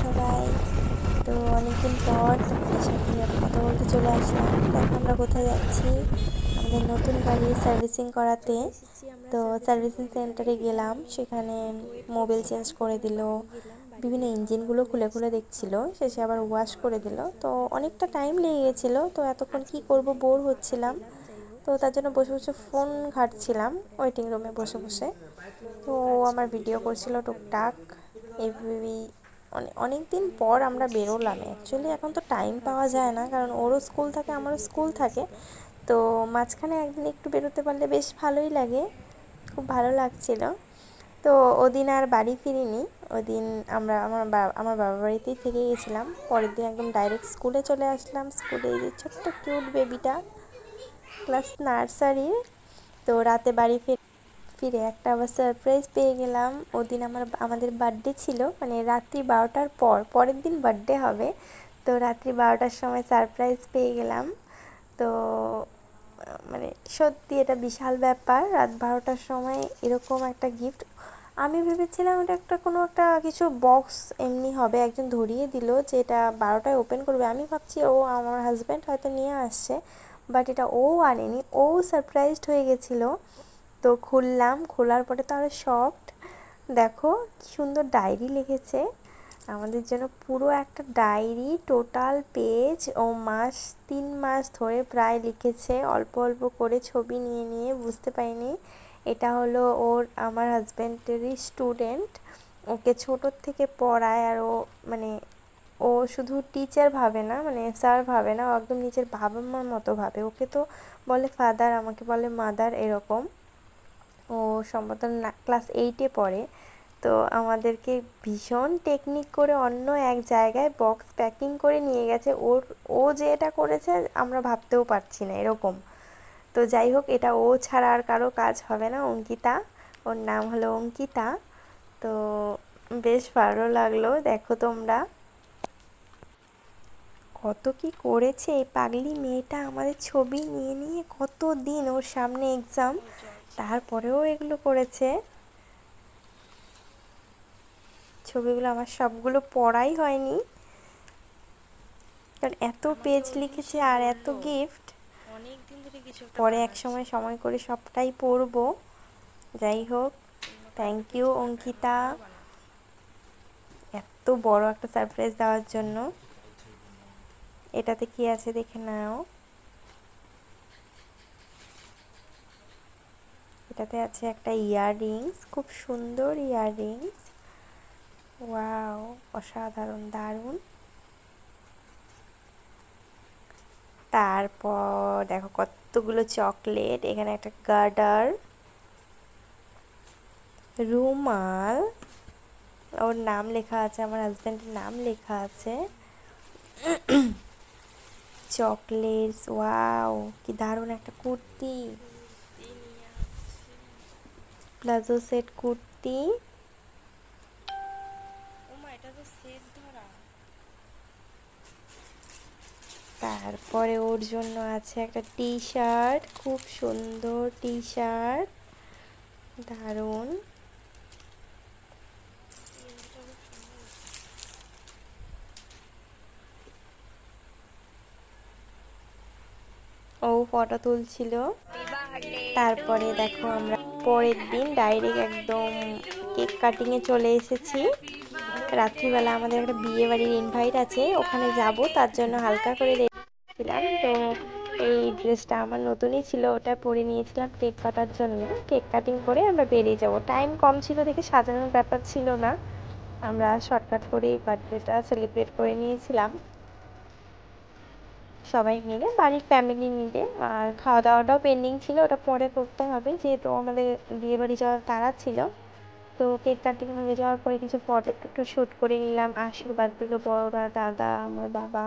সবাই? তো অনেকদিন পর তোমাদের সাথে কথা বলতে চলে আসলাম। দেখো আমরা কোথায় যাচ্ছি, আমাদের নতুন গাড়ি সার্ভিসিং করাতে। তো সার্ভিসিং সেন্টারে গেলাম, সেখানে মোবিল চেঞ্জ করে দিল, বিভিন্ন ইঞ্জিনগুলো খুলে খুলে দেখছিল, শেষে আবার ওয়াশ করে দিল। তো অনেকটা টাইম লেগে গেছিলো। তো এতক্ষণ কি করব, বোর হচ্ছিলাম, তো তার জন্য বসে বসে ফোন ঘাঁটছিলাম ওয়েটিং রুমে বসে বসে। তো আমার ভিডিও করছিল টুকটাক। এইভাবেই অনেক দিন পর আমরা বেরোলাম। অ্যাকচুয়ালি এখন তো টাইম পাওয়া যায় না, কারণ ওরও স্কুল থাকে আমারও স্কুল থাকে। তো মাঝখানে একদিন একটু বেরোতে পারলে বেশ ভালোই লাগে, খুব ভালো লাগছিল। তো ওদিন আর বাড়ি ফিরিনি। ওদিন আমরা আমার বাবার বাড়িতেই থেকে গেছিলাম। পরের দিন একদম ডাইরেক্ট স্কুলে চলে আসলাম। স্কুলে এই যে ছোট্ট কিউট বেবিটা, ক্লাস নার্সারির। তো রাতে বাড়ি ফিরে একটা আবার সারপ্রাইজ পেয়ে গেলাম। ওদিন আমাদের বার্থডে ছিল, মানে রাত্রি 12টার পরের দিন বার্থডে হবে। তো রাত্রি 12টার সময় সারপ্রাইজ পেয়ে গেলাম। তো মানে সত্যি এটা বিশাল ব্যাপার, রাত 12টার সময় এরকম একটা গিফট। আমি ভেবেছিলাম এটা কোনো একটা কিছু বক্স এমনি হবে, একজন ধরিয়ে দিল যে এটা 12টায় ওপেন করবে। আমি ভাবছি আমার হাজব্যান্ড হয়তো নিয়ে আসছে, বাট এটা আনেনি, সারপ্রাইজড হয়ে গেছিলো। তো খোলার পরে তো আরও শকড। দেখো কি সুন্দর ডায়েরি লিখেছে আমাদের জন্য, পুরো একটা ডায়েরি, টোটাল পেজ। 3 মাস ধরে প্রায় লিখেছে, অল্প অল্প করে ছবি নিয়ে নিয়ে। বুঝতে পারিনি এটা হলো আমার হাজব্যান্ডেরই স্টুডেন্ট। ওকে ছোটোর থেকে পড়ায়, আর ও শুধু টিচার ভাবে না, মানে স্যার ভাবে না, ও একদম নিজের বাবা মার মতো ভাবে। ওকে তো বলে ফাদার, আমাকে বলে মাদার, এরকম। ও সম্ভবত ক্লাস 8-এ পড়ে। তো আমাদেরকে ভীষণ টেকনিক করে অন্য এক জায়গায় বক্স প্যাকিং করে নিয়ে গেছে। ও যে এটা করেছে আমরা ভাবতেও পারছি না, এরকম। তো যাই হোক, এটা ও ছাড়া আর কারো কাজ হবে না। অঙ্কিতা, ওর নাম হলো অঙ্কিতা। তো বেশ ভালো লাগলো। দেখো তোমরা কত কি করেছে এই পাগলি মেয়েটা, আমাদের ছবি নিয়ে নিয়ে কত দিন। ওর সামনে এক্সাম, তারপরেও এগুলো করেছে। ছবিগুলো আমার সবগুলো পড়াই হয়নি, কারণ এত পেজ লিখেছে আর এত গিফট। পরে এক সময় করে সবটাই পড়বো। যাই হোক, থ্যাংক ইউ অঙ্কিতা এত বড় একটা সারপ্রাইজ দেওয়ার জন্য। এটাতে কি আছে দেখে নাও। এটাতে আছে একটা ইয়াররিংস, খুব সুন্দর ইয়াররিংস। ওয়াও, অসাধারণ, দারুণ। তারপর দেখো কতগুলো চকলেট, এখানে একটা গার্ডার, রুমাল, ওর নাম লেখা আছে, আমার হাজব্যান্ডের নাম লেখা আছে, চকলেটস। ওয়াও, কি দারুণ একটা কুর্তি, প্লাজো সেট কুর্তি। তারপরে ওর জন্য আছে একটা টি শার্ট, খুব সুন্দর টি শার্ট, দারুণ। ও ফটো তুলছিল। তারপরে দেখো আমরা পরের দিন ডাইরেক্ট একদম কেক কাটিংয়ে চলে এসেছি। রাত্রিবেলা আমাদের একটা বিয়ে বাড়ির ইনভাইট আছে, ওখানে যাব, তার জন্য হালকা করে রেখেছিলাম। তো এই ড্রেসটা আমার নতুনই ছিল, ওটা পরে নিয়েছিলাম কেক কাটার জন্য। কেক কাটিং করে আমরা বেরিয়ে যাব, টাইম কম ছিল দেখে সাজানোর ব্যাপার ছিল না, আমরা শর্টকাট করেই বার্থডেটা সেলিব্রেট করে নিয়েছিলাম সবাই মিলে, বাড়ির ফ্যামিলি মিলে। আর খাওয়া দাওয়াটাও পেন্ডিং ছিল, ওটা পরে করতে হবে, যেহেতু আমাদের বিয়ে বাড়ি যাওয়ার তাড়া ছিল। তো কেক কাটিং হয়ে যাওয়ার পরে কিছু ফটো একটু শ্যুট করে নিলাম। আশীর্বাদ দিল বড়রা, দাদা, আমার বাবা,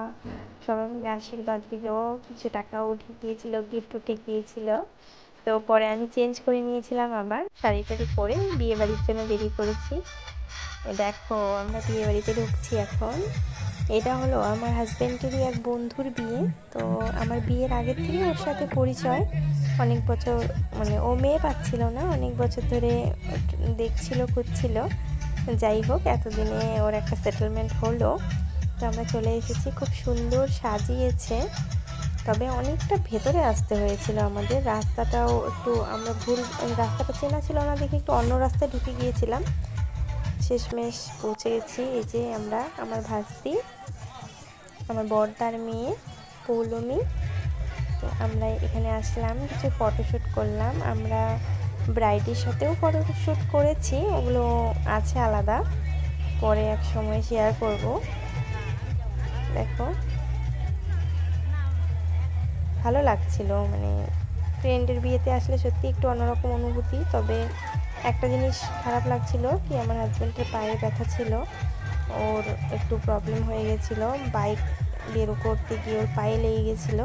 সবাই মিলে আশীর্বাদ দিল, কিছু টাকাও উঠে গিয়েছিল, গিফট উঠে গিয়েছিল। তো পরে আমি চেঞ্জ করে নিয়েছিলাম, আবার শাড়ি টাড়ি পরে বিয়ে বাড়ির জন্য রেডি করেছি। দেখো আমরা বিয়ে বাড়িতে ঢুকছি এখন। এটা হলো আমার হাজব্যান্ডেরই এক বন্ধুর বিয়ে। তো আমার বিয়ের আগের থেকে ওর সাথে পরিচয়, অনেক বছর, মানে ও মেয়ে পাচ্ছিল না, অনেক বছর ধরে দেখছিল খুঁজছিল। যাই হোক, এতদিনে ওর একটা সেটেলমেন্ট হলো। তো আমরা চলে এসেছি, খুব সুন্দর সাজিয়েছে, তবে অনেকটা ভেতরে আসতে হয়েছিল আমাদের। রাস্তাটাও একটু আমরা ভুল, রাস্তাটা চেনা ছিল না দেখে একটু অন্য রাস্তায় ঢুকে গিয়েছিলাম। শেষমেশ পৌঁছে গেছি। এই যে আমরা, আমার ভাস্তি, আমার বড়দার মেয়ে পৌলমী। তো আমরা এখানে আসলাম, কিছু ফটোশ্যুট করলাম। আমরা ব্রাইডের সাথেও ফটোশ্যুট করেছি, ওগুলো আছে আলাদা, পরে এক সময় শেয়ার করব। দেখো, ভালো লাগছিল, মানে ফ্রেন্ডের বিয়েতে আসলে সত্যি একটু অন্যরকম অনুভূতি। তবে একটা জিনিস খারাপ লাগছিল কি, আমার হাজব্যান্ডের পায়ে ব্যথা ছিল, ওর একটু প্রবলেম হয়ে গেছিলো, বাইক বের করতে গিয়ে ওর পায়ে লেগে গেছিলো,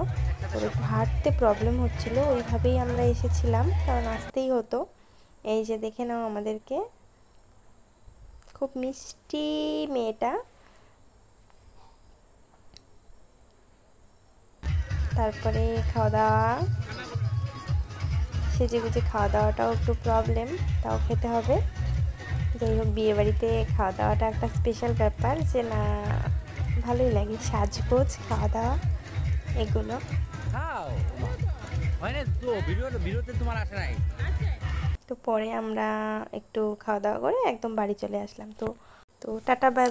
ওর একটু হাঁটতে প্রবলেম হচ্ছিল। ওইভাবেই আমরা এসেছিলাম, কারণ আসতেই হতো। এই যে দেখে নাও আমাদেরকে, খুব মিষ্টি মেয়েটা। তারপরে খাওয়া দাওয়া, সেজে গুজে খাওয়া দাওয়াটাও একটু প্রবলেম, তাও খেতে হবে। যাই হোক, বিয়েবাড়িতে খাওয়া দাওয়াটা একটা স্পেশাল ব্যাপার, যে না ভালোই লাগে, সাজগোজ খাওয়া দাওয়া এগুলো। তো পরে আমরা একটু খাওয়া দাওয়া করে একদম বাড়ি চলে আসলাম। তো টাটা বাই।